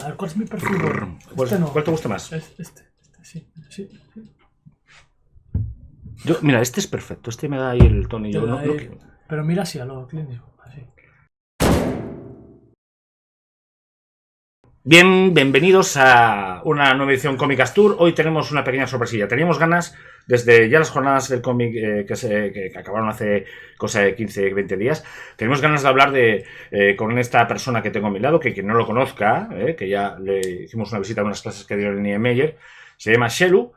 A ver, ¿cuál es mi perfil? ¿Cuál te gusta más? Sí. Mira, este es perfecto. Este me da ahí el tono. Pero mira así, a lo clínico. Así. Bienvenidos a una nueva edición Cómicas Tour. Hoy tenemos una pequeña sorpresilla. Teníamos ganas, desde ya las jornadas del cómic que acabaron hace cosa de 15-20 días, tenemos ganas de hablar con esta persona que tengo a mi lado, que quien no lo conozca, que ya le hicimos una visita a unas clases que dio en Niemeyer, se llama Shelu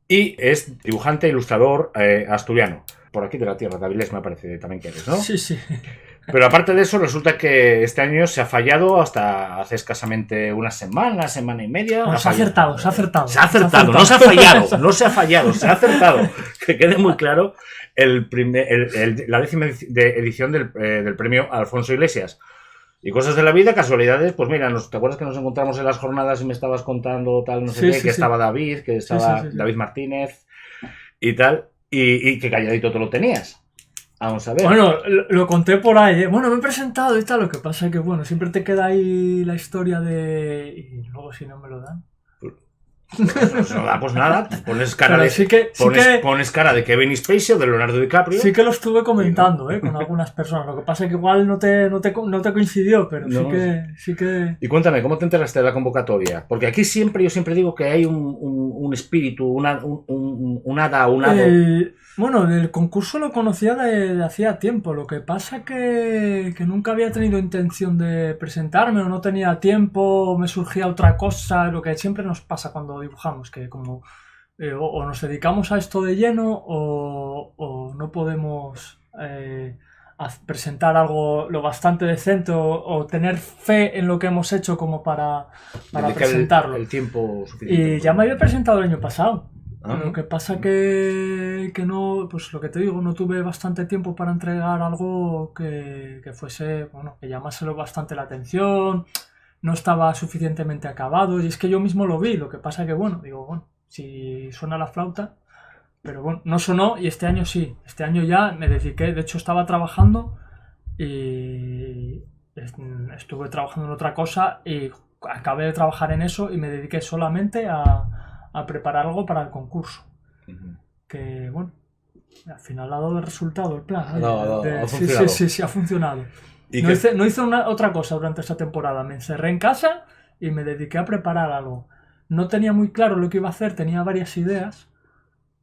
y es dibujante e ilustrador asturiano. Por aquí de la tierra de Avilés me parece también que eres, ¿no? Sí. Pero aparte de eso, resulta que este año se ha fallado hasta hace escasamente una semana y media. Bueno, se ha acertado. No se ha fallado, se ha acertado. Que quede muy claro la 10ª edición del premio Alfonso Iglesias. Y cosas de la vida, casualidades, pues mira, ¿te acuerdas que nos encontramos en las jornadas y me estabas contando tal, no sé qué, que estaba David, que estaba David Martínez y tal, y que calladito te lo tenías? Vamos a ver. Bueno, lo conté por ahí, ¿eh? Bueno, me he presentado y tal, lo que pasa es que, bueno, siempre te queda ahí la historia de... Y luego si no me lo dan... Pues nada, pones cara pones cara de Kevin Spacey o de Leonardo DiCaprio. Sí que lo estuve comentando, con algunas personas. Lo que pasa es que igual no te coincidió, pero sí que... Y cuéntame, ¿cómo te enteraste de la convocatoria? Porque aquí yo siempre digo que hay un espíritu, un hada, un hado. Bueno, el concurso lo conocía de hacía tiempo. Lo que pasa que nunca había tenido intención de presentarme o no tenía tiempo, me surgía otra cosa, lo que siempre nos pasa cuando dibujamos, que como o nos dedicamos a esto de lleno o no podemos presentar algo lo bastante decente o tener fe en lo que hemos hecho como para presentarlo. El tiempo suficiente. Y ya me había presentado el año pasado. Lo que pasa que no, pues lo que te digo, no tuve bastante tiempo para entregar algo que fuese, bueno, que llamáselo bastante la atención, no estaba suficientemente acabado, y es que yo mismo lo vi, lo que pasa que, bueno, digo, bueno, si suena la flauta, pero bueno, no sonó, y este año sí, este año ya me dediqué, de hecho estaba trabajando y estuve trabajando en otra cosa y acabé de trabajar en eso y me dediqué solamente a preparar algo para el concurso. Que bueno, al final ha dado el resultado, el plan. Ha funcionado. Sí, ha funcionado. No hice otra cosa durante esa temporada. Me encerré en casa y me dediqué a preparar algo. No tenía muy claro lo que iba a hacer, tenía varias ideas.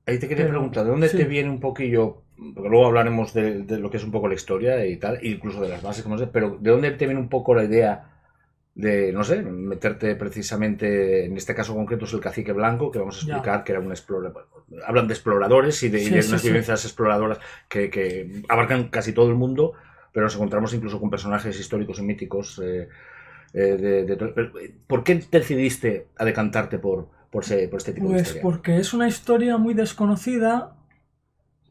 Ahí te quería preguntar, ¿de dónde te viene un poquillo? Porque luego hablaremos de lo que es un poco la historia y tal, incluso de las bases, como sé, pero ¿de dónde te viene un poco la idea de, no sé, meterte precisamente, en este caso concreto es el Cacique Blanco, que vamos a explicar que era un explorador? Hablan de exploradores y de unas vivencias exploradoras que abarcan casi todo el mundo, pero nos encontramos incluso con personajes históricos y míticos. ¿Por qué decidiste a decantarte por este tipo de historia? Pues porque es una historia muy desconocida,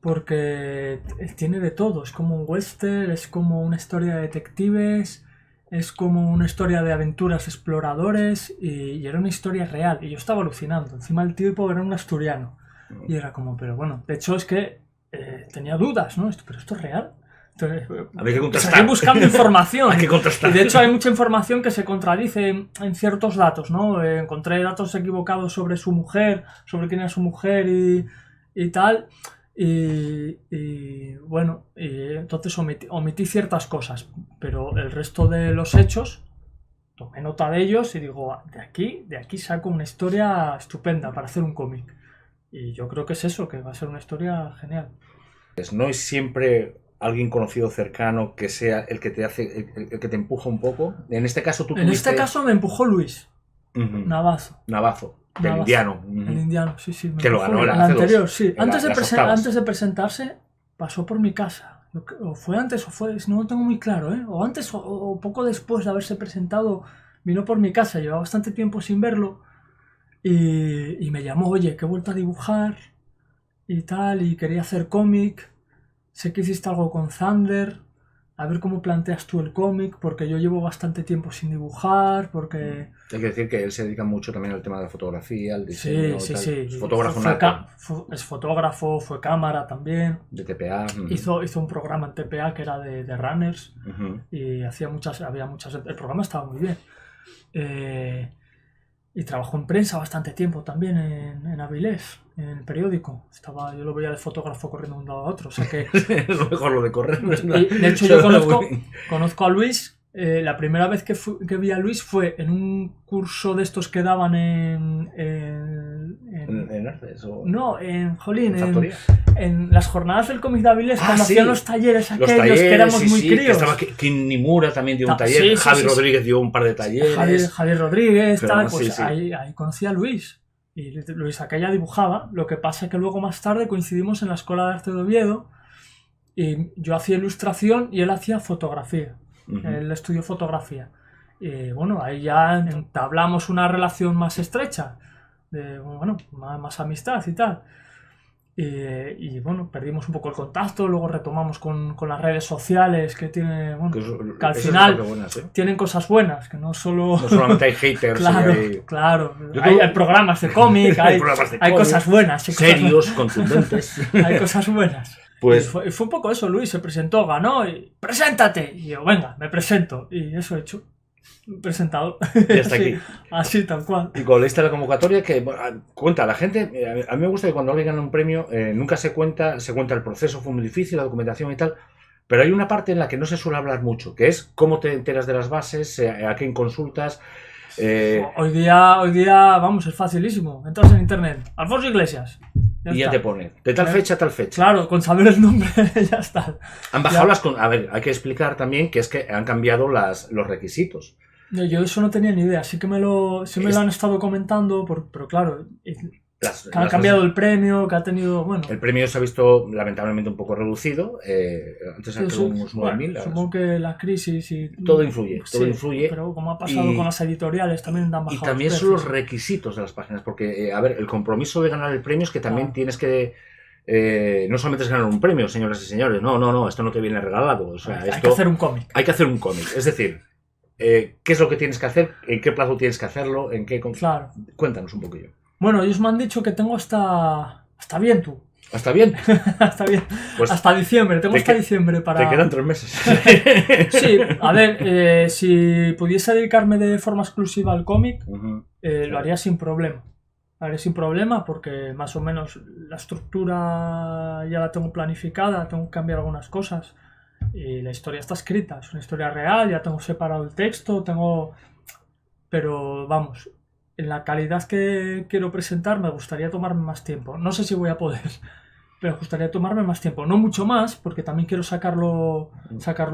porque tiene de todo. Es como un western, es como una historia de detectives, es como una historia de aventuras exploradores y era una historia real. Y yo estaba alucinando. Encima el tipo era un asturiano. Y era como, pero bueno, de hecho es que tenía dudas, ¿no? ¿Pero esto es real? Entonces, había que contrastar. Seguí buscando información. Hay que contrastar. Y de hecho hay mucha información que se contradice en ciertos datos, ¿no? Encontré datos equivocados sobre su mujer, sobre quién era su mujer y tal. Y bueno, entonces omití ciertas cosas, pero el resto de los hechos tomé nota de ellos y digo, de aquí saco una historia estupenda para hacer un cómic. Y yo creo que es eso, que va a ser una historia genial. No es siempre alguien conocido cercano que sea el que te hace, el que te empuja un poco. En este caso En este caso me empujó Luis Navazo. El indiano. El indiano, sí. Que lo ganó el anterior, sí. Antes de presentarse, pasó por mi casa. O fue antes o fue, no lo tengo muy claro, ¿eh? O antes o poco después de haberse presentado, vino por mi casa. Llevaba bastante tiempo sin verlo. Y me llamó, oye, que he vuelto a dibujar y tal, y quería hacer cómic. Sé que hiciste algo con Thunder. A ver cómo planteas tú el cómic, porque yo llevo bastante tiempo sin dibujar, porque... Hay que decir que él se dedica mucho también al tema de la fotografía, al diseño... Sí. Es fotógrafo es fotógrafo, fue cámara también. De TPA. Hizo un programa en TPA que era de runners y había muchas... El programa estaba muy bien. Y trabajó en prensa bastante tiempo también en Avilés, en el periódico. Yo lo veía de fotógrafo corriendo de un lado a otro. O sea que, Es lo mejor lo de correr. de hecho, yo conozco a Luis. La primera vez que vi a Luis fue en un curso de estos que daban ¿En Arces? No, Jolín, Factoría. en las jornadas del cómic de Avilés, cuando sí. hacían los talleres aquellos que éramos muy críos. Que estaba Kim Nimura también dio un taller, Javi Rodríguez dio un par de talleres. Javier Rodríguez, Pero tal, pues ahí conocí a Luis. Y Luis aquella dibujaba. Lo que pasa es que luego más tarde coincidimos en la Escuela de Arte de Oviedo y yo hacía ilustración y él hacía fotografía. Él estudió fotografía. Y bueno, ahí ya entablamos una relación más estrecha, más amistad y tal. Y bueno, perdimos un poco el contacto, luego retomamos con las redes sociales que tiene, que al final tienen cosas buenas, que no solamente hay haters. Claro. Hay programas de cómic, hay cosas buenas. Serios, contundentes. Hay cosas buenas. Pues fue un poco eso. Luis se presentó, ganó y ¡preséntate! Y yo, venga, me presento. Y eso he hecho. Presentado. Y hasta aquí. Así, tal cual. Y cuando leíste la convocatoria, que cuenta a la gente, a mí me gusta que cuando alguien gana un premio, nunca se cuenta el proceso, fue muy difícil, la documentación y tal, pero hay una parte en la que no se suele hablar mucho, que es cómo te enteras de las bases, a quién consultas. Hoy día, vamos, es facilísimo. Entras en internet, Alfonso Iglesias. Ya te pone, de tal fecha a tal fecha. Claro, con saber el nombre ya está. Han bajado A ver, hay que explicar también que es que han cambiado los requisitos. Yo eso no tenía ni idea, sí me lo han estado comentando, pero claro, han cambiado el premio, que ha tenido, El premio se ha visto lamentablemente un poco reducido, antes era unos 9.000. Supongo que la crisis y... Todo influye, pero como ha pasado con las editoriales, también han bajado. Y también son los requisitos de las páginas, porque, a ver, el compromiso de ganar el premio es que también tienes que... no solamente es ganar un premio, señoras y señores, no, esto no te viene regalado. O sea, hay que hacer un cómic. Hay que hacer un cómic, es decir... ¿qué es lo que tienes que hacer? ¿En qué plazo tienes que hacerlo? ¿En qué? Claro. Cuéntanos un poquillo. Bueno, ellos me han dicho que tengo hasta bien, tú. ¿Hasta bien? Hasta bien. Pues hasta diciembre. Tengo hasta diciembre para... Te quedan 3 meses. Sí, a ver, si pudiese dedicarme de forma exclusiva al cómic, lo haría sin problema. Lo haría sin problema porque más o menos la estructura ya la tengo planificada, tengo que cambiar algunas cosas. Y la historia está escrita, es una historia real, ya tengo separado el texto, pero vamos, en la calidad que quiero presentar me gustaría tomarme más tiempo. No sé si voy a poder, pero me gustaría tomarme más tiempo. No mucho más, porque también quiero sacarlo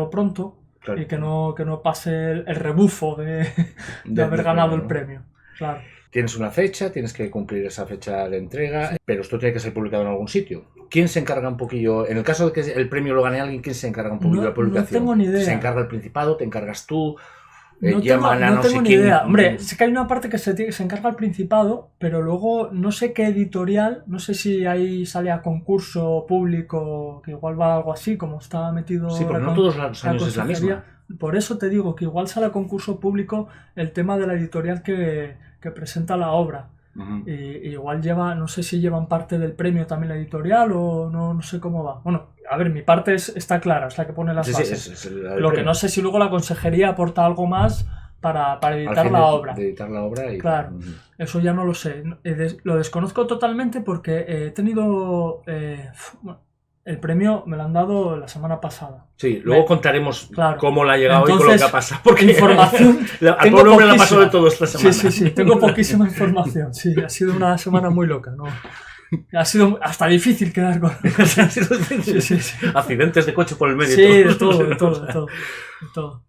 pronto, claro. Y que no pase el rebufo de haber ganado el premio. Claro. Tienes una fecha, tienes que cumplir esa fecha de entrega, pero esto tiene que ser publicado en algún sitio. ¿Quién se encarga un poquillo? En el caso de que el premio lo gane alguien, ¿quién se encarga un poquillo de la publicación? No tengo ni idea. ¿Se encarga el Principado? ¿Te encargas tú? No tengo ni idea. Hombre, sé que hay una parte que se encarga el Principado, pero luego no sé qué editorial, no sé si ahí sale a concurso público, que igual va algo así, como está metido... Sí, pero no todos los años es la misma. Por eso te digo que igual sale a concurso público el tema de la editorial que presenta la obra. Y igual no sé si llevan parte del premio también la editorial o no sé cómo va. Bueno, a ver, mi parte está clara, es la que pone las bases. Sí, lo que no sé si luego la consejería aporta algo más para editar la obra. De editar la obra y... Claro, eso ya no lo sé. Lo desconozco totalmente porque he tenido... el premio me lo han dado la semana pasada. Sí, luego contaremos cómo le ha llegado. Entonces, y con lo que ha pasado. Porque información al pobre hombre le ha pasado de todo esta semana. Sí, tengo poquísima información. Sí, ha sido una semana muy loca, ¿no? Ha sido hasta difícil quedar con... Sí. Accidentes de coche por el medio. Sí, de todo.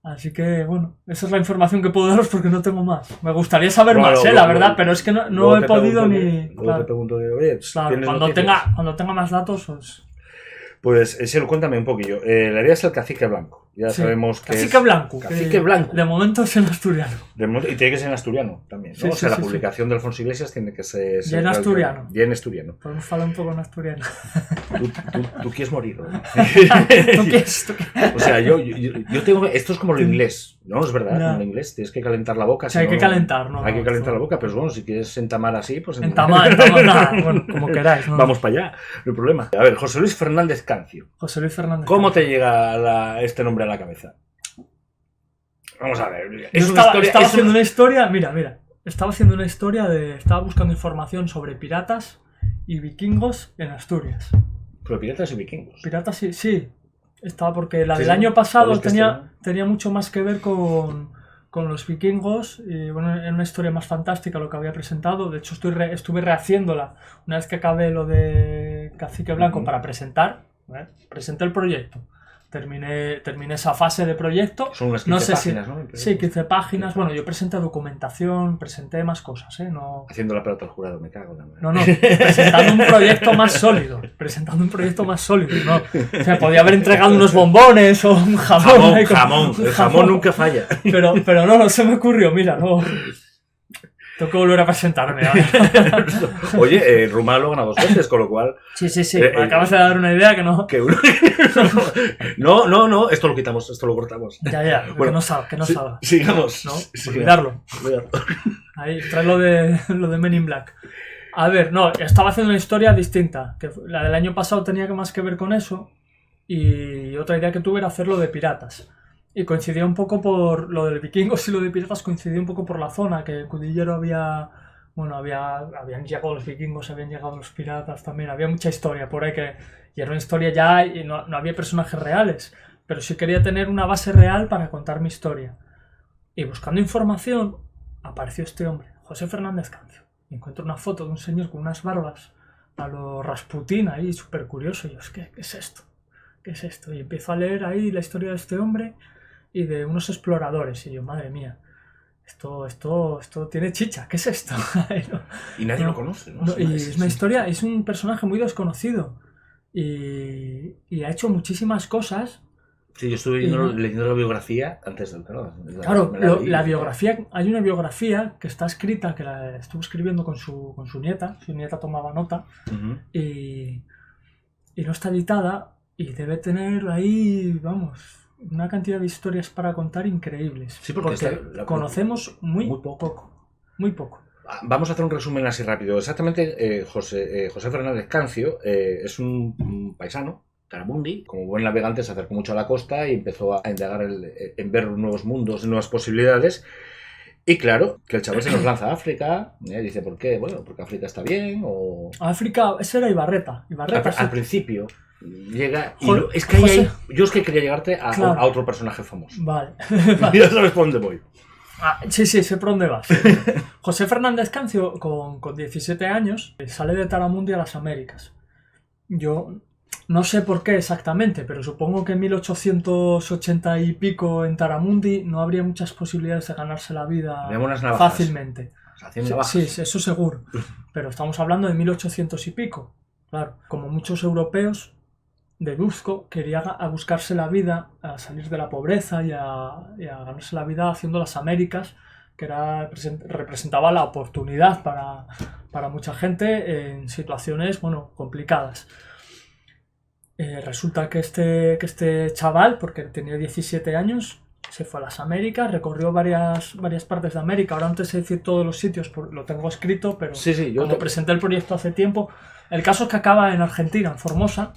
Así que, bueno, esa es la información que puedo daros porque no tengo más. Me gustaría saber más, la verdad, pero es que no he podido ni... Luego te pregunto, oye, cuando tenga más datos, pues cuéntame un poquillo. La idea es el cacique blanco. Ya sabemos que Cacique Blanco. Cacique Blanco. De momento es en asturiano. Y tiene que ser en asturiano también, ¿no? Sí, la publicación de Alfonso Iglesias tiene que ser... Ya en asturiano. Ya en asturiano. Podemos hablar un poco en asturiano. ¿Tú quieres morir? ¿Tú quieres? O sea, yo tengo... Esto es como lo inglés, ¿no? Es verdad, como lo inglés. Tienes que calentar la boca. Hay que calentar, ¿no? Hay que calentar la boca, pero bueno, si quieres entamar así, pues... Entamar, nada. Bueno, como queráis, ¿no? Vamos para allá, no hay problema. A ver, José Luis Fernández Cancio. José Luis Fernández ¿Cómo te llega este nombre a la cabeza? Vamos a ver. Estaba haciendo una historia, mira. Estaba haciendo una historia estaba buscando información sobre piratas y vikingos en Asturias. Pero piratas y vikingos. Piratas sí. Estaba porque la del año pasado tenía mucho más que ver con los vikingos. Y bueno, era una historia más fantástica lo que había presentado. De hecho, estuve rehaciéndola una vez que acabé lo de Cacique Blanco para presentar. Presenté el proyecto. Terminé esa fase de proyecto. Son unas 15 páginas, ¿no? Sí, 15 páginas. Bueno, yo presenté documentación, presenté más cosas, ¿eh? No... Haciendo la pelota al jurado, me cago en la madre. No, presentando un proyecto más sólido. ¿No? O sea, podía haber entregado unos bombones o un jamón. El jamón nunca falla. Pero no se me ocurrió, mira, no... Tengo que volver a presentarme. Oye, Rumá lo gana 2 veces, con lo cual... Sí. Me acabas de dar una idea que no... No, esto lo quitamos, esto lo cortamos. Ya, bueno, que no salga. Sigamos. ¿No? Olvidarlo. Ahí, trae lo de Men in Black. A ver, no, estaba haciendo una historia distinta. Que la del año pasado tenía más que ver con eso. Y otra idea que tuve era hacerlo de piratas. Y coincidía un poco por lo del vikingos y lo de piratas, coincidía un poco por la zona, que en Cudillero habían llegado los vikingos, habían llegado los piratas también, había mucha historia por ahí y era una historia ya y no había personajes reales, pero sí quería tener una base real para contar mi historia. Y buscando información, apareció este hombre, José Fernández Cancio. Y encuentro una foto de un señor con unas barbas a lo Rasputín ahí, súper curioso, y yo, ¿qué es esto? ¿Qué es esto? Y empiezo a leer ahí la historia de este hombre y de unos exploradores, y yo, madre mía, esto tiene chicha, ¿qué es esto? Y nadie lo conoce, ¿no? Y es una historia, es un personaje muy desconocido y ha hecho muchísimas cosas. Sí, yo estuve leyendo la biografía antes del canal. Claro, la biografía, hay una biografía que está escrita, que la estuvo escribiendo con su nieta tomaba nota, y no está editada, y debe tener ahí, vamos, una cantidad de historias para contar increíbles. Sí, porque conocemos muy poco. Vamos a hacer un resumen así rápido. Exactamente, José Fernández Cancio es un paisano, Taramundi. Como buen navegante se acercó mucho a la costa y empezó a indagar en ver nuevos mundos, nuevas posibilidades. Y claro, que el chaval se nos lanza a África. Dice, ¿por qué? Bueno, porque África está bien o... África, ese era Ibarreta. Al principio... Llega y yo es que quería llegarte a otro personaje famoso. Vale. Ya sabes por dónde voy. Sí, sé por dónde vas. José Fernández Cancio, con 17 años, sale de Taramundi a las Américas. Yo no sé por qué exactamente, pero supongo que en 1880 y pico en Taramundi no habría muchas posibilidades de ganarse la vida fácilmente. Sí, eso seguro. Pero estamos hablando de 1800 y pico. Claro, como muchos europeos, deduzco, quería a buscarse la vida, a salir de la pobreza y a ganarse la vida haciendo las Américas, que representaba la oportunidad para mucha gente en situaciones, complicadas. Resulta que este chaval, porque tenía 17 años, se fue a las Américas, recorrió varias partes de América. Ahora antes de decir todos los sitios, lo tengo escrito, pero yo presenté el proyecto hace tiempo. El caso es que acaba en Argentina, en Formosa,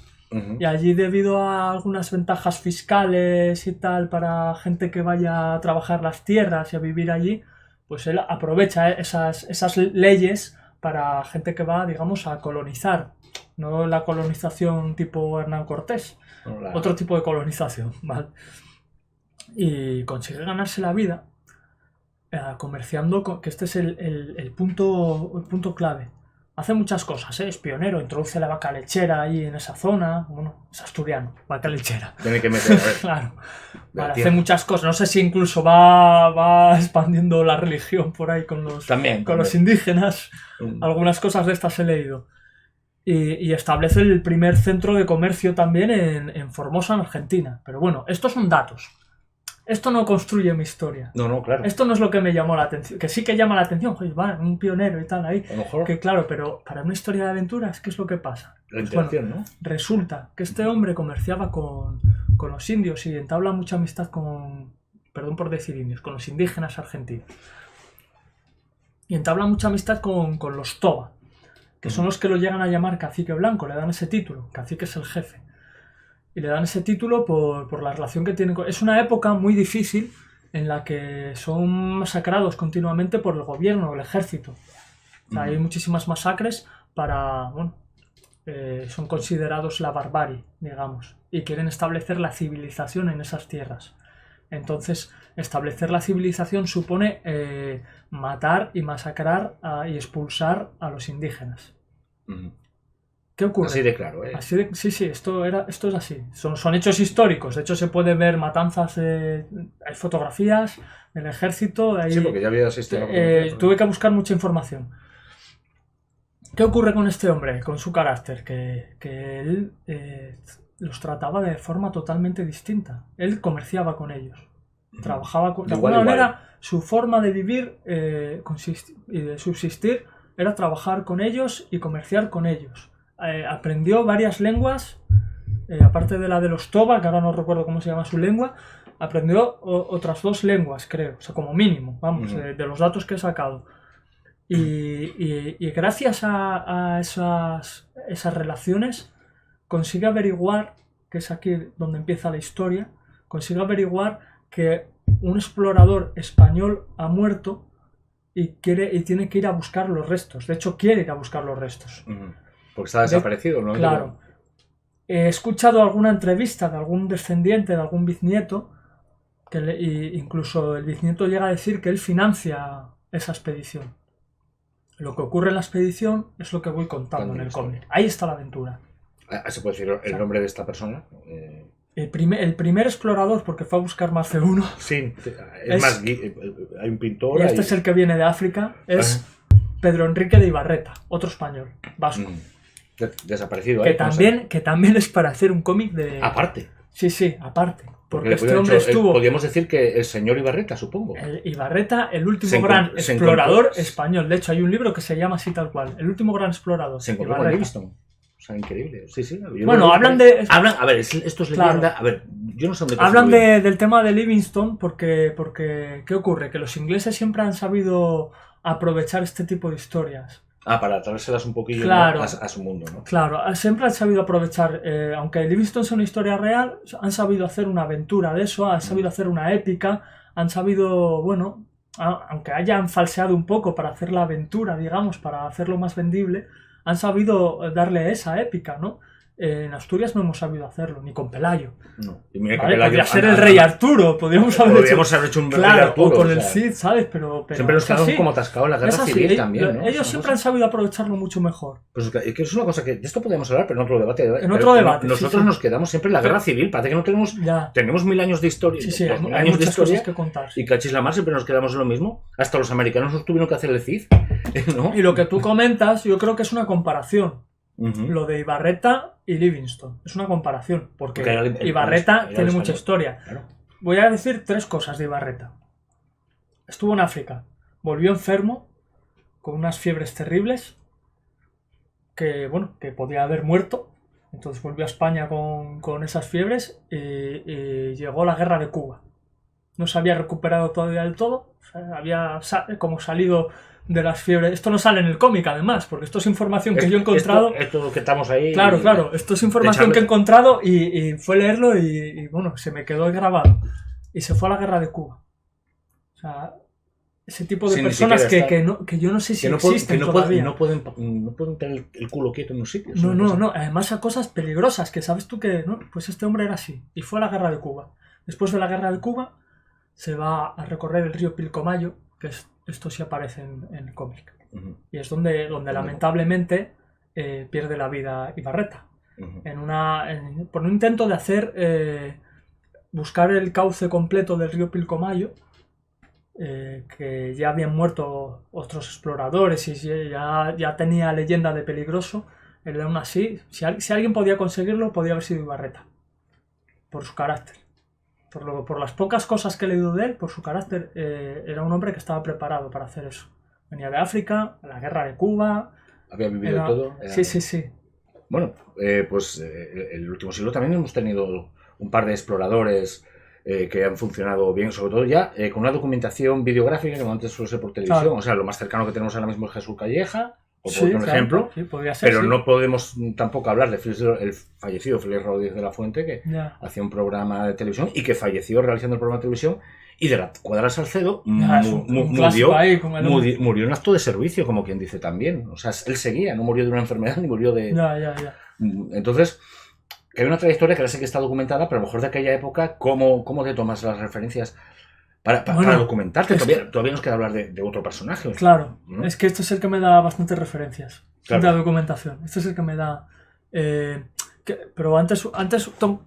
y allí, debido a algunas ventajas fiscales y tal para gente que vaya a trabajar las tierras y a vivir allí, pues él aprovecha esas leyes para gente que va, digamos, a colonizar. No la colonización tipo Hernán Cortés, otro tipo de colonización, ¿vale? Y consigue ganarse la vida comerciando, que este es el punto clave. Hace muchas cosas, es pionero, introduce la vaca lechera ahí en esa zona, es asturiano, vaca lechera. Tiene que meter, claro. Vale, hace muchas cosas, no sé si incluso va expandiendo la religión por ahí con los indígenas, algunas cosas de estas he leído. Y establece el primer centro de comercio también en Formosa, en Argentina. Pero bueno, estos son datos. Esto no construye mi historia. No, claro. Esto no es lo que me llamó la atención. Que sí que llama la atención, joder, un pionero y tal ahí. A lo mejor. Que claro, pero para una historia de aventuras, ¿qué es lo que pasa? La intención, ¿no? Resulta que este hombre comerciaba con los indios y entabla mucha amistad perdón por decir indios, con los indígenas argentinos. Y entabla mucha amistad con los Toba, que son los que lo llegan a llamar Cacique Blanco, le dan ese título. Cacique es el jefe. Y le dan ese título por la relación que tienen con... Es una época muy difícil en la que son masacrados continuamente por el gobierno o el ejército. O sea, hay muchísimas masacres para, bueno, son considerados la barbarie, digamos, y quieren establecer la civilización en esas tierras. Entonces, establecer la civilización supone matar y masacrar y expulsar a los indígenas. ¿Qué ocurre? Así de claro, ¿eh? Sí, esto es así. Son hechos históricos. De hecho, se puede ver matanzas, hay fotografías del ejército. Sí, porque ya había asistido. Tuve que buscar mucha información. ¿Qué ocurre con este hombre, con su carácter? Que él los trataba de forma totalmente distinta. Él comerciaba con ellos. Trabajaba con... De alguna manera, su forma de vivir y de subsistir era trabajar con ellos y comerciar con ellos. Aprendió varias lenguas, aparte de la de los Toba, que ahora no recuerdo cómo se llama su lengua, aprendió otras 2 lenguas, creo, o sea, como mínimo, vamos, de los datos que he sacado. Y gracias a esas relaciones consigue averiguar, que es aquí donde empieza la historia, consigue averiguar que un explorador español ha muerto y tiene que ir a buscar los restos. De hecho, quiere ir a buscar los restos. Porque está desaparecido, ¿no? Claro. He escuchado alguna entrevista de algún descendiente, de algún bisnieto, incluso el bisnieto llega a decir que él financia esa expedición. Lo que ocurre en la expedición es lo que voy contando en el cómic. Ahí está la aventura. ¿Se puede decir el nombre de esta persona? El primer explorador, porque fue a buscar más de uno. Sí, es más, hay un pintor. Y este es el que viene de África, es Pedro Enrique de Ibarreta, otro español, vasco. Desaparecido. Que también es para hacer un cómic de... Aparte. Sí, aparte. Porque este hombre estuvo... Podríamos decir que el señor Ibarreta, supongo. Ibarreta, el último gran explorador español. De hecho, hay un libro que se llama así tal cual. El último gran explorador. Se encontró con Livingstone. O sea, increíble. Sí. Bueno, hablan de... A ver, esto es leyenda. Claro. A ver, yo no sé dónde... Hablan del tema de Livingstone porque... ¿Qué ocurre? Que los ingleses siempre han sabido aprovechar este tipo de historias. Para traérselas un poquillo, claro, ¿no? a su mundo, ¿no? Claro, siempre han sabido aprovechar, aunque Livingstone sea una historia real, han sabido hacer una aventura de eso, han sabido hacer una épica, han sabido, bueno, aunque hayan falseado un poco para hacer la aventura, digamos, para hacerlo más vendible, han sabido darle esa épica, ¿no? En Asturias no hemos sabido hacerlo, ni con Pelayo. No. Y mira que Pelayo podría ser el rey Arturo, podríamos haber hecho un rey Arturo. O con el Cid, ¿sabes? Pero siempre nos quedamos como atascados en la guerra civil también, ¿no? Ellos siempre han sabido aprovecharlo mucho mejor. Pues es que es una cosa que de esto podemos hablar, pero en otro debate. En otro debate. Nosotros nos quedamos siempre en la guerra civil, parece que no tenemos 1000 años de historia. Sí, hay muchas cosas que contar. Y cachis la mar siempre nos quedamos en lo mismo. Hasta los americanos nos tuvieron que hacer el Cid, ¿no? Y lo que tú comentas, yo creo que es una comparación. Lo de Ibarreta y Livingstone. Es una comparación, porque Ibarreta tiene mucha historia. Claro. Voy a decir 3 cosas de Ibarreta. Estuvo en África, volvió enfermo, con unas fiebres terribles, que podía haber muerto. Entonces volvió a España con esas fiebres y llegó la guerra de Cuba. No se había recuperado todavía del todo, o sea, había como salido de las fiebres. Esto no sale en el cómic, además, porque esto es información que yo he encontrado. Esto que estamos ahí. Claro, esto es información que he encontrado y fue leerlo y bueno, se me quedó grabado. Y se fue a la guerra de Cuba. O sea, ese tipo de personas que yo no sé si existen todavía. No pueden tener el culo quieto en un sitio. No. Además a cosas peligrosas que sabes tú que, ¿no? Pues este hombre era así. Y fue a la guerra de Cuba. Después de la guerra de Cuba se va a recorrer el río Pilcomayo, que esto sí aparece en el cómic. Y es donde lamentablemente pierde la vida Ibarreta. Por un intento de hacer buscar el cauce completo del río Pilcomayo, que ya habían muerto otros exploradores y ya tenía leyenda de peligroso. Él aún así, si alguien podía conseguirlo, podía haber sido Ibarreta, por su carácter. Por las pocas cosas que he leído de él, por su carácter, era un hombre que estaba preparado para hacer eso. Venía de África, la guerra de Cuba. Había vivido todo. Sí. Bueno, pues el último siglo también hemos tenido un par de exploradores que han funcionado bien, sobre todo ya con una documentación videográfica que antes suele ser por televisión. Claro. O sea, lo más cercano que tenemos ahora mismo es Jesús Calleja, por un ejemplo, podría ser, pero no podemos tampoco hablar de el fallecido Félix Rodríguez de la Fuente, que hacía un programa de televisión y que falleció realizando el programa de televisión Y de la Cuadra Salcedo murió en acto de servicio, como quien dice también. O sea, él seguía, no murió de una enfermedad ni murió de... Ya. Entonces, que hay una trayectoria que ahora sé que está documentada, pero a lo mejor de aquella época, ¿cómo te tomas las referencias para documentarte? Todavía nos queda hablar de otro personaje. Claro, ¿no? Es que este es el que me da bastantes referencias de la documentación. Este es el que me da... pero antes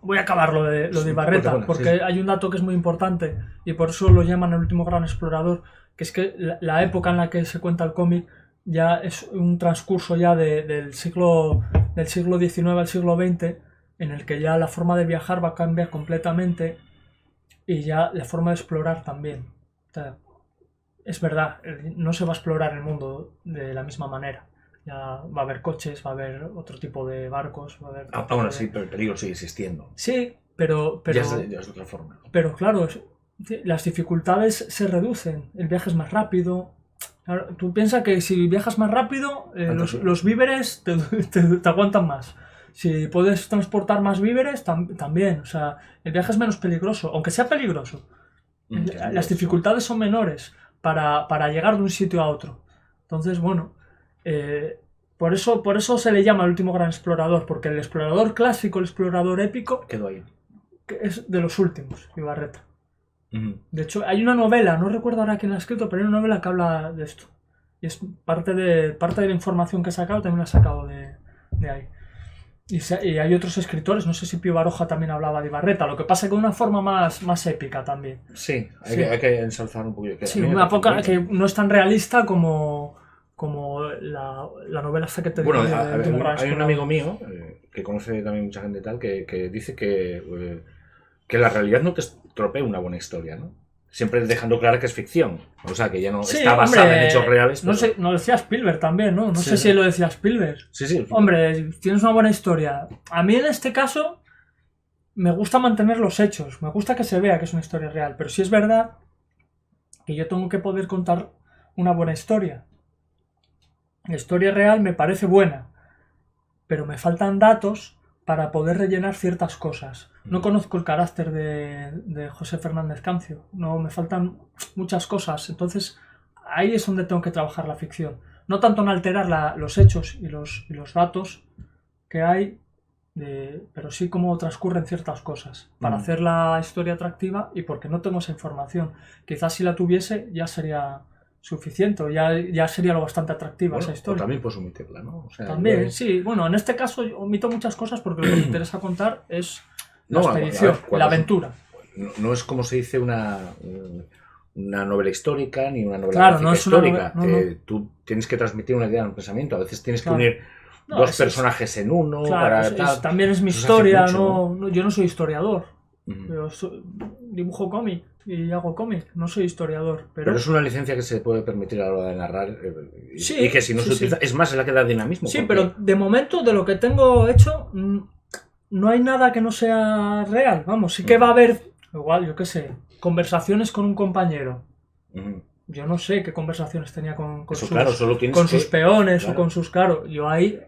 voy a acabar lo de Ibarreta, porque hay un dato que es muy importante y por eso lo llaman el último gran explorador, que es que la época en la que se cuenta el cómic ya es un transcurso ya del siglo XIX al siglo XX, en el que ya la forma de viajar va a cambiar completamente y ya la forma de explorar también. O sea, es verdad, no se va a explorar el mundo de la misma manera. Ya va a haber coches, va a haber otro tipo de barcos, va a haber... bueno, sí, pero el peligro sigue existiendo. Sí, pero ya es de otra forma. Pero claro, las dificultades se reducen, el viaje es más rápido. Claro, tú piensas que si viajas más rápido, los víveres te aguantan más. Si puedes transportar más víveres, también. O sea, el viaje es menos peligroso, aunque sea peligroso. Las dificultades son menores para llegar de un sitio a otro. Entonces, bueno... por eso se le llama el último gran explorador, porque el explorador clásico, el explorador épico, quedó ahí. Que es de los últimos, Ibarreta. De hecho, hay una novela, no recuerdo ahora quién la ha escrito, pero hay una novela que habla de esto. Y es parte de la información que he sacado, también la he sacado de ahí. Y hay otros escritores, no sé si Pío Baroja también hablaba de Ibarreta, lo que pasa que de una forma más épica también. Sí, hay que ensalzar un poquito. Sí, una época que no es tan realista como la novela esta que te digo. Bueno, hay un amigo mío que conoce también mucha gente tal que dice que la realidad no te estropea una buena historia, ¿no? Siempre dejando claro que es ficción, o sea que ya no está basada en hechos reales. No sé, no decía Spielberg también, ¿no? No sé si lo decía Spielberg. Sí. Hombre, tienes una buena historia. A mí en este caso me gusta mantener los hechos, me gusta que se vea que es una historia real, pero sí es verdad que yo tengo que poder contar una buena historia. La historia real me parece buena, pero me faltan datos para poder rellenar ciertas cosas. No conozco el carácter de José Fernández Cancio, no, me faltan muchas cosas, entonces ahí es donde tengo que trabajar la ficción. No tanto en alterar los hechos y los datos que hay, pero sí cómo transcurren ciertas cosas, para hacer la historia atractiva y porque no tengo esa información. Quizás si la tuviese ya sería... suficiente, ya sería lo bastante atractiva esa historia. O también puedes omitirla, ¿no? O sea, también, sí. Bueno, en este caso omito muchas cosas porque lo que me interesa contar es la expedición, la aventura. No es como se dice una novela histórica ni una novela gráfica histórica. Tú tienes que transmitir una idea en un pensamiento. A veces tienes que unir dos personajes en uno. También es mi historia. Yo no soy historiador. Yo dibujo cómic y hago cómic, no soy historiador. Pero es una licencia que se puede permitir a la hora de narrar y que si no se utiliza, es más, es la que da dinamismo. Sí, pero de momento, de lo que tengo hecho, no hay nada que no sea real. Vamos, sí que va a haber, igual, yo qué sé, conversaciones con un compañero. Yo no sé qué conversaciones tenía con sus peones o con sus... Claro, yo ahí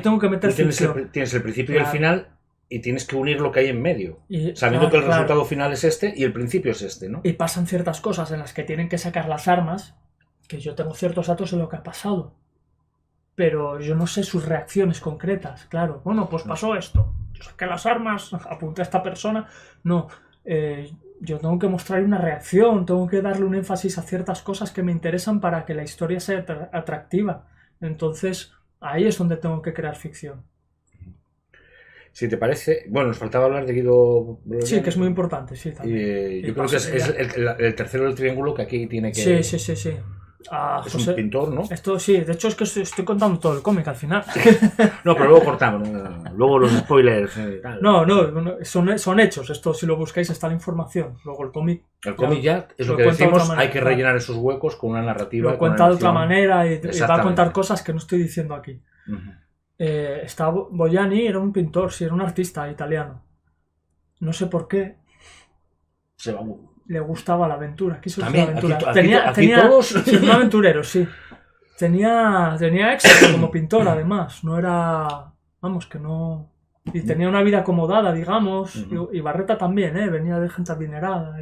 tengo que meter ficción. Tienes el principio y el final... Y tienes que unir lo que hay en medio, sabiendo que el resultado final es este y el principio es este, ¿no? Y pasan ciertas cosas en las que tienen que sacar las armas, que yo tengo ciertos datos de lo que ha pasado, pero yo no sé sus reacciones concretas, claro. Bueno, pues pasó esto, yo saqué las armas, apunté a esta persona. No, yo tengo que mostrar una reacción, tengo que darle un énfasis a ciertas cosas que me interesan para que la historia sea atractiva. Entonces, ahí es donde tengo que crear ficción. Si te parece, bueno, nos faltaba hablar de Guido Bolognani. Sí, que es muy importante, sí, también. Yo creo que es el tercero del triángulo que aquí tiene que... Sí. Es José, un pintor, ¿no? Esto sí, de hecho es que estoy contando todo el cómic al final. No, pero luego cortamos, luego los spoilers y tal. No, son hechos, esto si lo buscáis está la información. Luego el cómic... El cómic ya, es lo que decimos, hay que rellenar esos huecos con una narrativa. Lo cuenta de otra manera y va a contar cosas que no estoy diciendo aquí. Bolognani era un pintor, sí, era un artista italiano. No sé por qué le gustaba la aventura. Quiso hacer la aventura. Tenía todos... un aventurero, sí. Tenía éxito como pintor, además. No era... Vamos, que no... Y tenía una vida acomodada, digamos. Y Ibarreta también, venía de gente adinerada.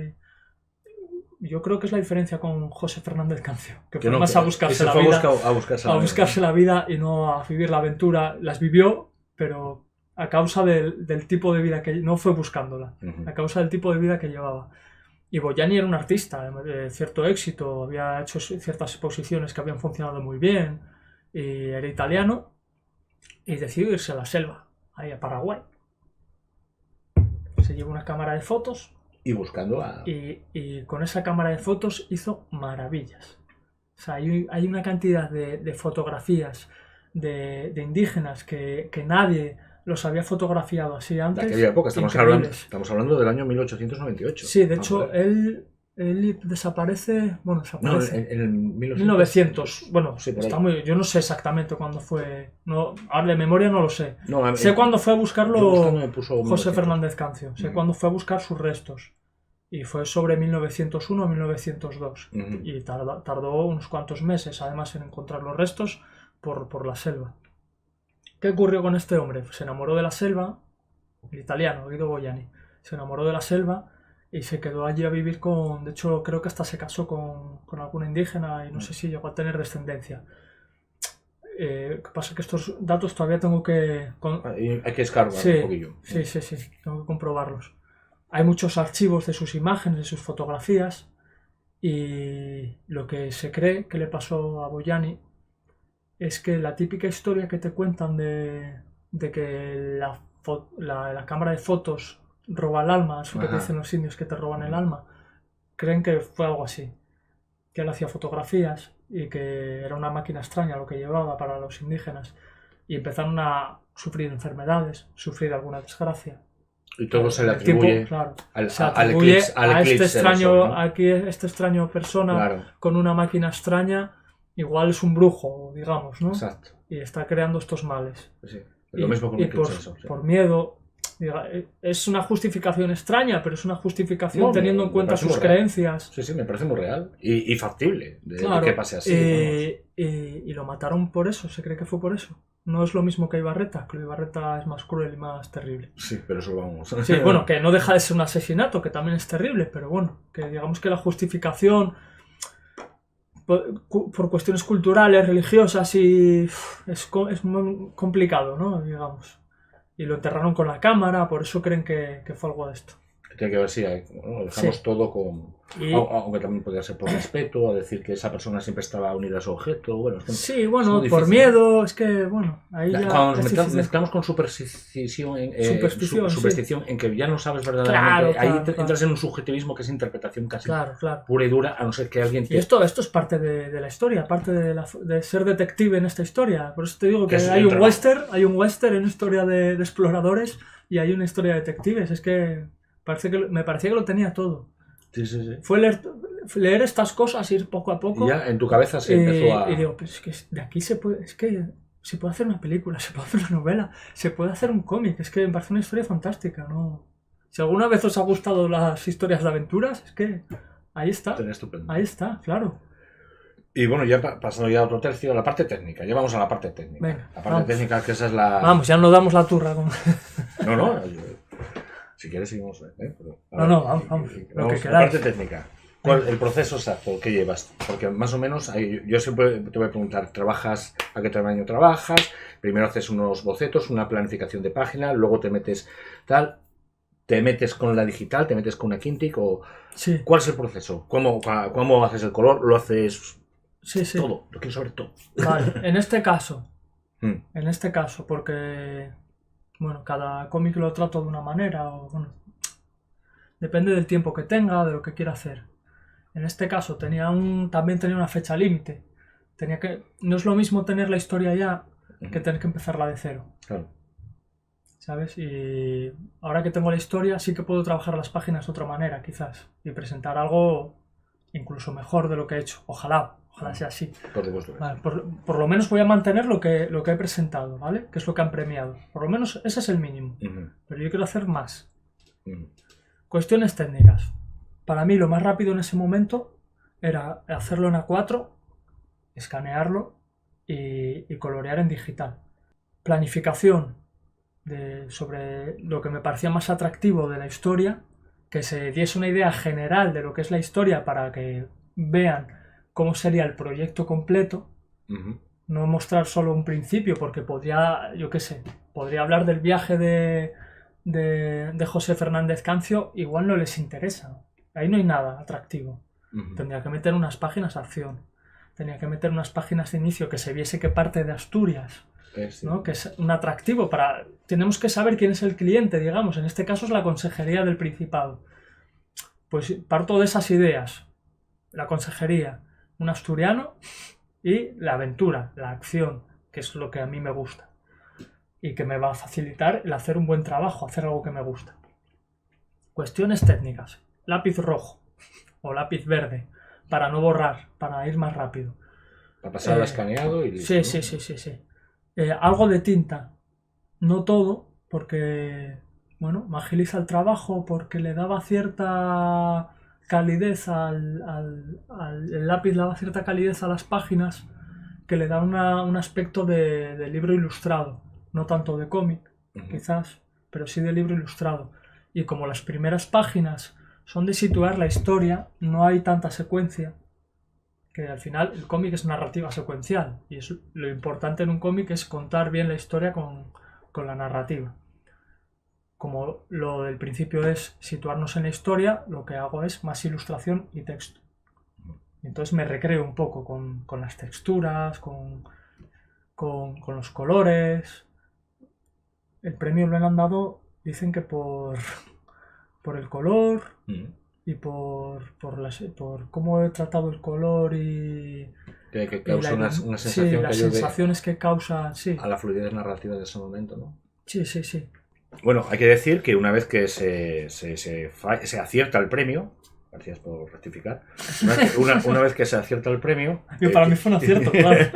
yo creo que es la diferencia con José Fernández Cancio, que fue no, más a buscarse la fue vida, a buscarse la vida y no a vivir la aventura. Las vivió, pero a causa del tipo de vida que no fue buscándola, a causa del tipo de vida que llevaba. Y Bogliani era un artista de cierto éxito, había hecho ciertas exposiciones que habían funcionado muy bien, y era italiano, y decidió irse a la selva, ahí a Paraguay. Se llevó una cámara de fotos y buscando y con esa cámara de fotos hizo maravillas. O sea, hay una cantidad de fotografías de indígenas que nadie los había fotografiado así antes. De aquella época, estamos hablando del año 1898. Sí, de hecho, él desaparece, bueno, desaparece. No, en el 1900. Bueno, sí, está yo no sé exactamente cuándo fue. No, ahora de memoria no lo sé. Sé cuándo fue a buscarlo José Fernández Cancio. Sé cuándo fue a buscar sus restos. Y fue sobre 1901 o 1902. Y tardó unos cuantos meses, además, en encontrar los restos por la selva. ¿Qué ocurrió con este hombre? Se enamoró de la selva, el italiano, Guido Bogliani. Se enamoró de la selva y se quedó allí a vivir con... De hecho, creo que hasta se casó con alguna indígena y no sé si llegó a tener descendencia. Lo que pasa es que estos datos todavía tengo que... Hay que escarbar un poquillo. Sí, tengo que comprobarlos. Hay muchos archivos de sus imágenes, de sus fotografías, y lo que se cree que le pasó a Bogliani es que la típica historia que te cuentan de que la cámara de fotos roba el alma, eso que te dicen los indios que te roban el alma, creen que fue algo así, que él hacía fotografías y que era una máquina extraña lo que llevaba para los indígenas, y empezaron a sufrir enfermedades, sufrir alguna desgracia. Y todo se le atribuye, a este extraño persona con una máquina extraña. Igual es un brujo, digamos, ¿no? Exacto. Y está creando estos males. Sí. Lo mismo con por miedo. Es una justificación extraña, pero es una justificación teniendo en cuenta sus creencias. Sí, me parece muy real y factible de que pase así. Y lo mataron por eso, se cree que fue por eso. No es lo mismo que Ibarreta, que Ibarreta es más cruel y más terrible. Sí, pero eso vamos. Sí, bueno, que no deja de ser un asesinato, que también es terrible, pero bueno, que digamos que la justificación... por cuestiones culturales, religiosas, y es muy complicado, ¿no? Digamos. Y lo enterraron con la cámara, por eso creen que fue algo de esto. Tiene que ver si lo dejamos todo con... Aunque también podría ser por respeto, a decir que esa persona siempre estaba unida a su objeto. Bueno, por miedo, es que, bueno, ahí ya... Cuando nos mezclamos con superstición en que ya no sabes verdaderamente, ahí entras en un subjetivismo que es interpretación casi pura y dura, a no ser que alguien... Y esto es parte de la historia, parte de ser detective en esta historia. Por eso te digo que hay un western en historia de exploradores y hay una historia de detectives. Es que... me parecía que lo tenía todo. Sí. Fue leer estas cosas, ir poco a poco. Y ya en tu cabeza se empezó a... Y digo, pues es que de aquí se puede hacer una película, se puede hacer una novela, se puede hacer un cómic. Es que me parece una historia fantástica, ¿no? Si alguna vez os ha gustado las historias de aventuras, es que ahí está. Ahí está, claro. Y bueno, ya pasando ya a otro tercio, la parte técnica. Ya vamos a la parte técnica. Venga, la parte técnica, que esa es la... Vamos, ya no damos la turra. No. Si quieres seguimos. Pero, vamos. Lo que queráis. La parte técnica. El proceso exacto que llevas. Porque más o menos, yo siempre te voy a preguntar, ¿a qué tamaño trabajas? Primero haces unos bocetos, una planificación de página, luego te metes con la digital, te metes con una Cintiq o... Sí. ¿Cuál es el proceso? ¿Cómo haces el color? ¿Lo haces todo? Lo quiero saber todo. Vale, en este caso, porque... Bueno, cada cómic lo trato de una manera, depende del tiempo que tenga, de lo que quiera hacer. En este caso también tenía una fecha límite. No es lo mismo tener la historia ya que tener que empezarla de cero. Claro. ¿Sabes? Y ahora que tengo la historia sí que puedo trabajar las páginas de otra manera, quizás, y presentar algo incluso mejor de lo que he hecho. Ojalá sea así. Por supuesto. Vale, por lo menos voy a mantener lo que he presentado, ¿vale? Que es lo que han premiado. Por lo menos ese es el mínimo. Pero yo quiero hacer más. Cuestiones técnicas. Para mí lo más rápido en ese momento era hacerlo en A4, escanearlo y colorear en digital. Planificación sobre lo que me parecía más atractivo de la historia, que se diese una idea general de lo que es la historia para que vean cómo sería el proyecto completo. No mostrar solo un principio, porque podría, yo qué sé, podría hablar del viaje de José Fernández Cancio, igual no les interesa. Ahí no hay nada atractivo. Tendría que meter unas páginas de acción. Tendría que meter unas páginas de inicio que se viese que parte de Asturias, ¿no? Que es un atractivo para... Tenemos que saber quién es el cliente, digamos. En este caso es la Consejería del Principado. Pues parto de esas ideas. La Consejería, un asturiano y la aventura, la acción, que es lo que a mí me gusta. Y que me va a facilitar el hacer un buen trabajo, hacer algo que me gusta. Cuestiones técnicas. Lápiz rojo o lápiz verde, para no borrar, para ir más rápido. Para pasar al escaneado y listo, sí. Algo de tinta, no todo, porque bueno, me agiliza el trabajo, porque le daba cierta calidez el lápiz le daba cierta calidez a las páginas, que le da un aspecto de libro ilustrado, no tanto de cómic, quizás, pero sí de libro ilustrado. Y como las primeras páginas son de situar la historia, no hay tanta secuencia, que al final el cómic es narrativa secuencial, y es lo importante en un cómic es contar bien la historia con la narrativa. Como lo del principio es situarnos en la historia, lo que hago es más ilustración y texto. Entonces me recreo un poco con las texturas, con los colores. El premio lo han dado, dicen que por el color y por cómo he tratado el color y que causa una sensación, sí, las sensaciones que causa, sí, a la fluidez narrativa de ese momento, ¿no? Sí. Bueno, hay que decir que una vez que se acierta el premio, gracias por rectificar, una vez que se acierta el premio, para mí fue un acierto, claro.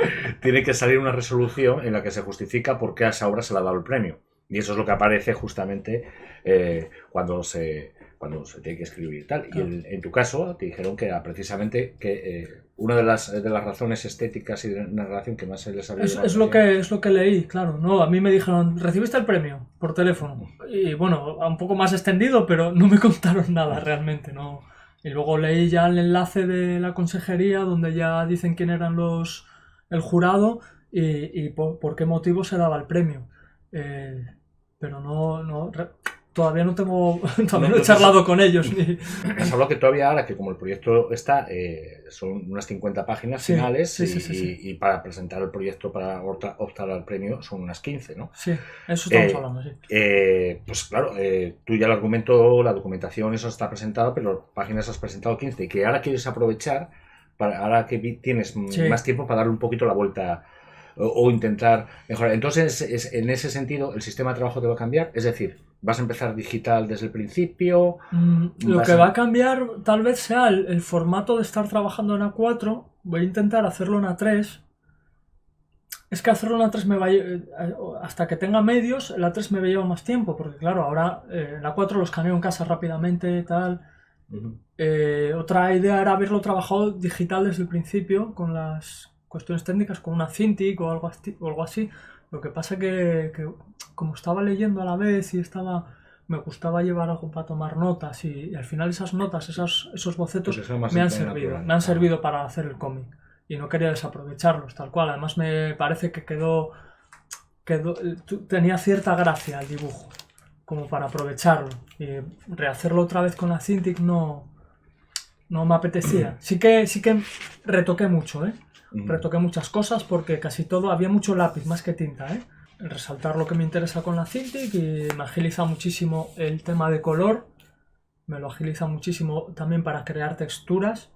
Tiene que salir una resolución en la que se justifica por qué a esa obra se le ha dado el premio. Y eso es lo que aparece justamente cuando se tiene que escribir y tal. Claro. Y en tu caso te dijeron que era precisamente que una de las razones estéticas y de narración que más se les había es lo que leí, claro. No, a mí me dijeron, ¿recibiste el premio? Por teléfono. Y bueno, un poco más extendido, pero no me contaron nada realmente, ¿no? Y luego leí ya el enlace de la consejería donde ya dicen quién eran el jurado y por qué motivo se daba el premio. Pero todavía no he charlado con ellos. Has hablado que todavía ahora que como el proyecto está, son unas 50 páginas finales y para presentar el proyecto para optar al premio son unas 15, ¿no? Sí, eso estamos hablando, sí. Pues claro, tú ya el argumento, la documentación, eso está presentado, pero páginas has presentado 15 y que ahora quieres aprovechar, ahora que tienes más tiempo para darle un poquito la vuelta o intentar mejorar. Entonces, en ese sentido, el sistema de trabajo te va a cambiar, es decir, vas a empezar digital desde el principio. Lo que va a cambiar tal vez sea el formato de estar trabajando en A4. Voy a intentar hacerlo en A3. Es que hacerlo en A3 me va a hasta que tenga medios, el A3 me va a llevar más tiempo, porque claro, ahora en A4 lo escaneo en casa rápidamente, tal. Otra idea era haberlo trabajado digital desde el principio, con las cuestiones técnicas, con una Cintiq o algo así. Lo que pasa que como estaba leyendo a la vez y me gustaba llevar algo para tomar notas y al final esas notas, esos bocetos pues me han servido para hacer el cómic y no quería desaprovecharlos, tal cual. Además me parece que tenía cierta gracia el dibujo como para aprovecharlo y rehacerlo otra vez con la Cintiq no me apetecía. Sí que retoqué mucho, retoqué muchas cosas porque casi todo, había mucho lápiz más que tinta, resaltar lo que me interesa con la Cintiq y me agiliza muchísimo el tema de color, me lo agiliza muchísimo también para crear texturas,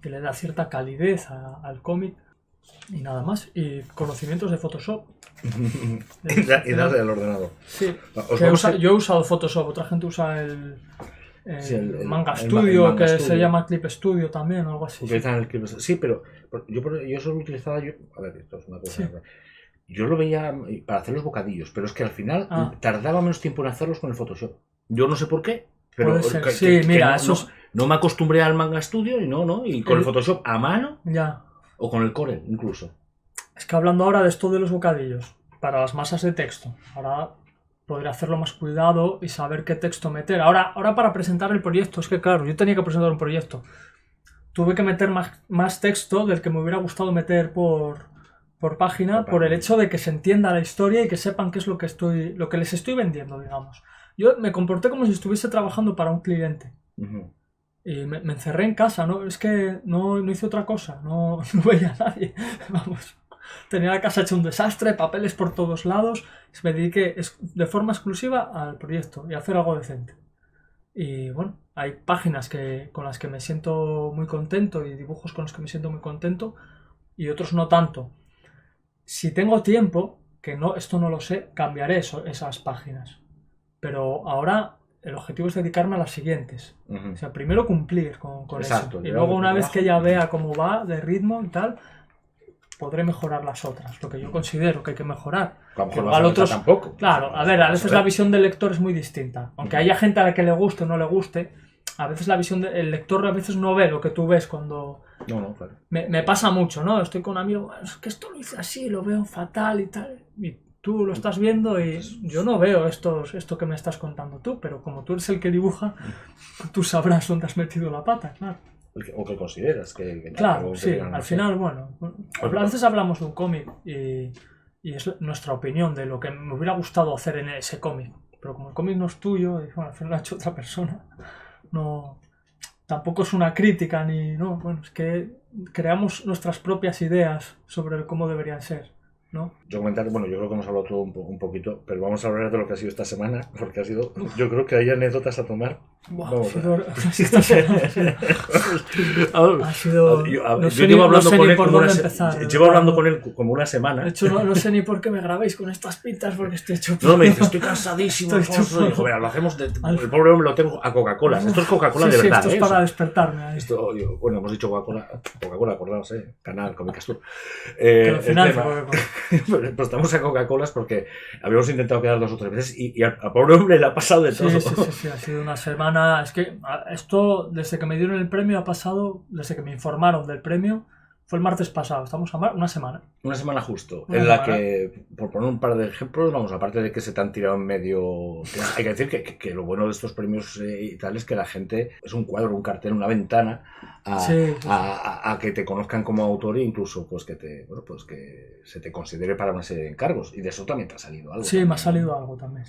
que le da cierta calidez al cómic y nada más, y conocimientos de Photoshop. Y darle al ordenador. Sí, yo he usado Photoshop, otra gente usa el Manga Studio, que se llama Clip Studio también o algo así. Utilizan el Clip Studio. Sí, pero yo solo utilizaba. A ver, esto es una cosa. Sí. Yo lo veía para hacer los bocadillos, pero es que al final tardaba menos tiempo en hacerlos con el Photoshop. Yo no sé por qué, pero mira, no me acostumbré al Manga Studio y con el Photoshop a mano o con el Corel incluso. Es que hablando ahora de esto de los bocadillos, para las masas de texto, ahora podré hacerlo más cuidado y saber qué texto meter. Ahora para presentar el proyecto, es que claro, yo tenía que presentar un proyecto. Tuve que meter más texto del que me hubiera gustado meter por página, por el hecho de que se entienda la historia y que sepan qué es lo que les estoy vendiendo, digamos. Yo me comporté como si estuviese trabajando para un cliente. Y me encerré en casa, ¿no? Es que no hice otra cosa, no veía a nadie. Vamos. Tenía la casa hecha un desastre, papeles por todos lados. Me dediqué de forma exclusiva al proyecto y a hacer algo decente. Y bueno, hay páginas con las que me siento muy contento y dibujos con los que me siento muy contento y otros no tanto. Si tengo tiempo, esto no lo sé, cambiaré esas páginas. Pero ahora el objetivo es dedicarme a las siguientes. O sea, primero cumplir con eso. Y luego una vez que ya vea cómo va de ritmo y tal, podré mejorar las otras, lo que yo considero que hay que mejorar. A lo mejor otros tampoco. Claro, a ver, a veces la visión del lector es muy distinta. Aunque haya gente a la que le guste o no le guste, a veces la visión del lector a veces no ve lo que tú ves cuando... No, claro. Me pasa mucho, ¿no? Estoy con un amigo, es que esto lo hice así, lo veo fatal y tal. Y tú lo estás viendo y yo no veo esto que me estás contando tú, pero como tú eres el que dibuja, tú sabrás dónde has metido la pata, claro. O que consideras que claro, sí, al final, bueno, a veces hablamos de un cómic y es nuestra opinión de lo que me hubiera gustado hacer en ese cómic, pero como el cómic no es tuyo, y bueno, al final lo ha hecho otra persona, tampoco es una crítica es que creamos nuestras propias ideas sobre cómo deberían ser, ¿no? Yo comentar, yo creo que hemos hablado todo un poquito, pero vamos a hablar de lo que ha sido esta semana, porque yo creo que hay anécdotas a tomar. Wow, esta semana ha sido... Yo llevo hablando con él como una semana. De hecho, no sé ni por qué me grabáis con estas pintas, porque estoy hecho... No, me dice, estoy cansadísimo. Dijo, mira, lo hacemos el pobre hombre lo tengo a Coca-Cola. Esto es Coca-Cola de verdad. Esto es para despertarme. Hemos dicho Coca-Cola, acordaos, canal Comicastur. Al final Pero estamos a Coca-Colas porque habíamos intentado quedar 2 o 3 veces y al pobre hombre le ha pasado de todo. Sí, ha sido una semana. Es que esto, desde que me dieron el premio, ha pasado, desde que me informaron del premio, fue el martes pasado. Estamos a una semana. Una semana justo. La que, por poner un par de ejemplos, aparte de que se te han tirado en medio. Hay que decir que lo bueno de estos premios y tal es que la gente es un cuadro, un cartel, una ventana a que te conozcan como autor e incluso pues que se te considere para una serie de encargos. Y de eso también te ha salido algo. Sí, también. Me ha salido algo también.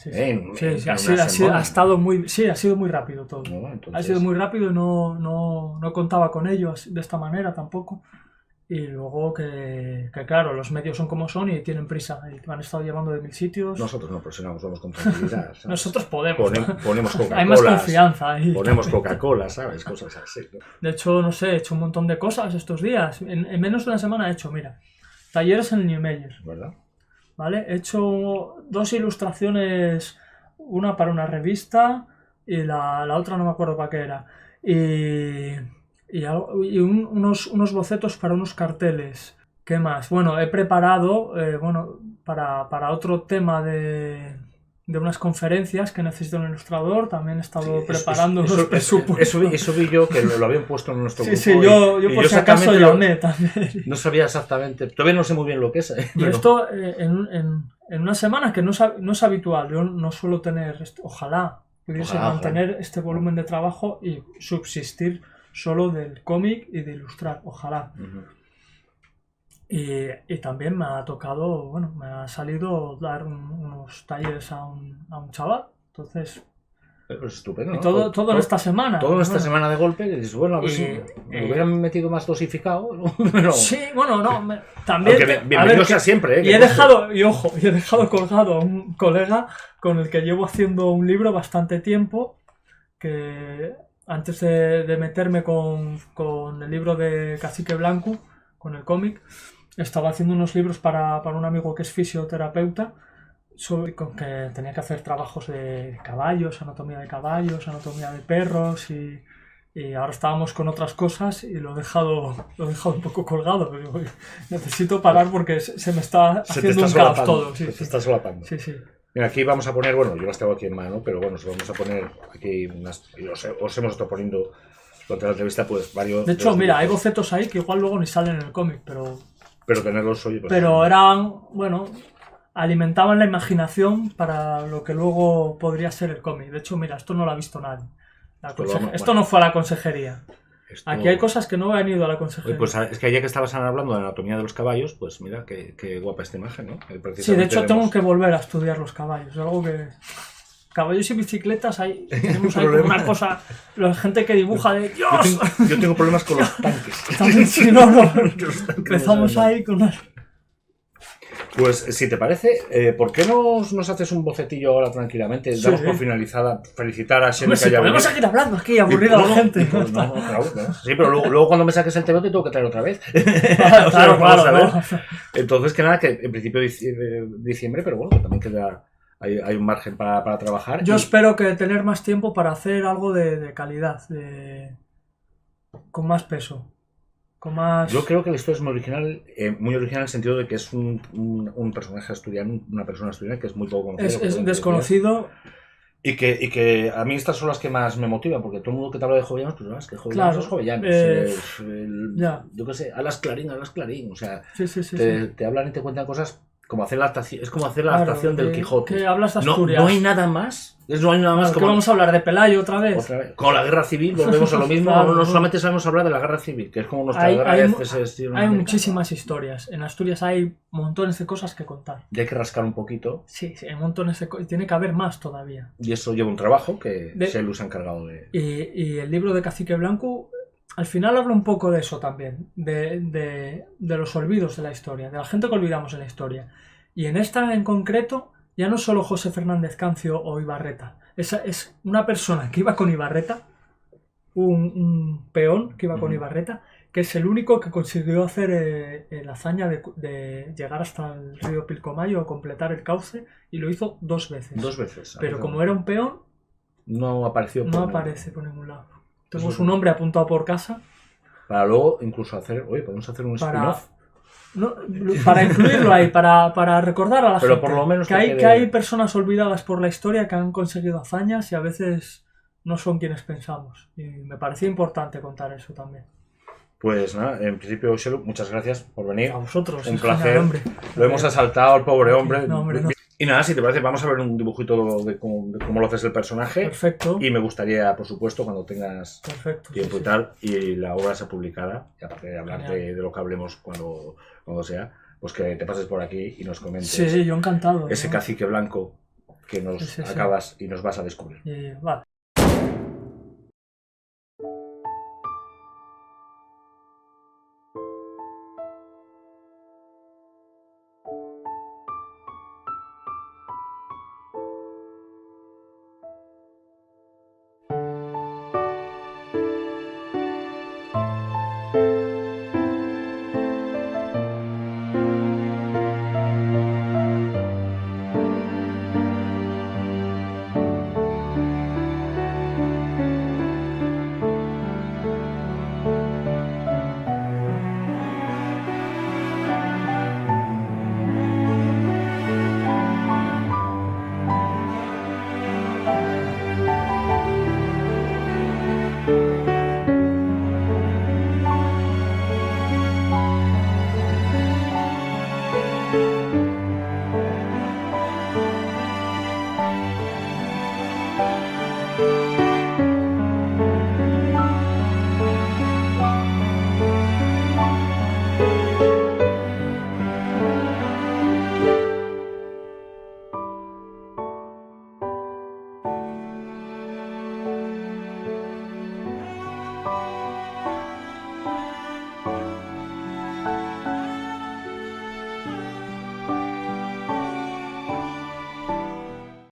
Ha sido muy rápido todo. Entonces... Ha sido muy rápido y no contaba con ello de esta manera tampoco. Y luego que claro, los medios son como son y tienen prisa. Y me han estado llevando de 1000 sitios. Nosotros no presionamos, vamos con tranquilidad. ¿Sabes? Nosotros podemos. Ponemos Coca-Cola. Hay más confianza ahí. Ponemos Coca-Cola, ¿sabes? Cosas así, ¿no? De hecho, no sé, he hecho un montón de cosas estos días. En menos de una semana he hecho, mira, talleres en Niemeyer. ¿Verdad? ¿Vale? He hecho 2 ilustraciones, una para una revista y la otra no me acuerdo para qué era. Y unos bocetos para unos carteles. ¿Qué más? Bueno, he preparado para otro tema de unas conferencias que necesita un ilustrador. También he estado preparando unos presupuestos. Eso vi yo que lo habían puesto en nuestro grupo. Sí, yo por si acaso llamé también. No sabía exactamente. Todavía no sé muy bien lo que es. Y esto en una semana que no es habitual. Yo no suelo tener... Ojalá pudiese mantener este volumen de trabajo y subsistir solo del cómic y de ilustrar, ojalá. Y también me ha tocado, me ha salido dar unos talleres a un chaval, entonces... Pues estupendo, ¿no? Y todo en esta semana. Todo en esta semana de golpe, y dices, a ver si me hubieran metido más dosificado. ¿No? Sí, también... Bienvenido sea siempre, Y he dejado colgado a un colega con el que llevo haciendo un libro bastante tiempo, que... Antes de meterme con el libro de Cacique Blanco, con el cómic, estaba haciendo unos libros para un amigo que es fisioterapeuta, con que tenía que hacer trabajos de caballos, anatomía de perros, y ahora estábamos con otras cosas y lo he dejado un poco colgado. Pero necesito parar porque se me está haciendo un caos todo. Se te está solapando. Sí. Mira, aquí vamos a poner, yo las tengo aquí en mano, pero vamos a poner aquí os hemos estado poniendo durante la entrevista pues varios... De hecho, mira, hay bocetos ahí que igual luego ni salen en el cómic, pero tenerlos hoy... Pero eran, alimentaban la imaginación para lo que luego podría ser el cómic. De hecho, mira, esto no lo ha visto nadie. Esto no fue a la consejería. Aquí hay cosas que no han ido a la consejería. Pues es que ayer que estabas hablando de anatomía de los caballos, pues mira, qué guapa esta imagen, ¿no? Sí, de hecho tengo que volver a estudiar los caballos. Algo que... Caballos y bicicletas, tenemos ahí como una cosa, la gente que dibuja de ¡Dios! Yo tengo problemas con los tanques. También, si no, empezamos ahí con una... Pues si te parece, ¿por qué no nos haces un bocetillo ahora tranquilamente? Damos por finalizada, felicitar a Xeme que haya venido. Podemos seguir hablando aquí, aburrida la gente. Claro. Sí, pero luego cuando me saques el TVO te tengo que traer otra vez. Claro. Entonces, que nada, que en principio diciembre, pero bueno, que también queda... Hay un margen para trabajar. Yo espero que tener más tiempo para hacer algo de calidad, con más peso. Yo creo que la historia es muy original en el sentido de que es un personaje asturiano, una persona asturiana que es muy poco conocido. Es desconocido. Y que a mí estas son las que más me motivan, porque todo el mundo que te habla de Jovellanos, pues no, es que Jovellanos es Jovellanos. Yo qué sé, Alas Clarín, o sea, te hablan y te cuentan cosas como hacer la adaptación, es como hacer la adaptación del Quijote. Que hablas de Asturias. No hay nada más. No hay nada más. Como vamos a hablar de Pelayo otra vez. Con la guerra civil volvemos a lo mismo. No solamente sabemos hablar de la guerra civil, que es como nuestra guerra de Hay muchísimas historias. En Asturias hay montones de cosas que contar. Y hay que rascar un poquito. Sí, hay montones de cosas. Tiene que haber más todavía. Y eso lleva un trabajo que Xelu se ha encargado de... Y el libro de Cacique Blanco, al final habla un poco de eso también. De los olvidos de la historia. De la gente que olvidamos en la historia. Y en esta en concreto, ya no solo José Fernández Cancio o Ibarreta. Es una persona que iba con Ibarreta, un peón que iba con Ibarreta, que es el único que consiguió hacer la hazaña de llegar hasta el río Pilcomayo o completar el cauce, y lo hizo 2 veces. 2 veces. Pero como era un peón, no apareció no aparece por ningún lado. Tenemos un hombre apuntado por casa. Para luego incluso podemos hacer un spin-off. No, para incluirlo ahí, para recordar a la gente por lo menos que hay personas olvidadas por la historia que han conseguido hazañas y a veces no son quienes pensamos. Y me parecía importante contar eso también. Pues nada, en principio, Xelu, muchas gracias por venir. A vosotros. Un placer. Hombre. Lo hemos asaltado al pobre hombre. No. Y nada, si te parece, vamos a ver un dibujito de cómo lo haces el personaje. Perfecto. Y me gustaría, por supuesto, cuando tengas tiempo y tal, y la obra sea publicada, y aparte de hablar de lo que hablemos cuando sea, pues que te pases por aquí y nos comentes. Sí, yo encantado. Ese cacique blanco que nos acabas y nos vas a descubrir. Vale.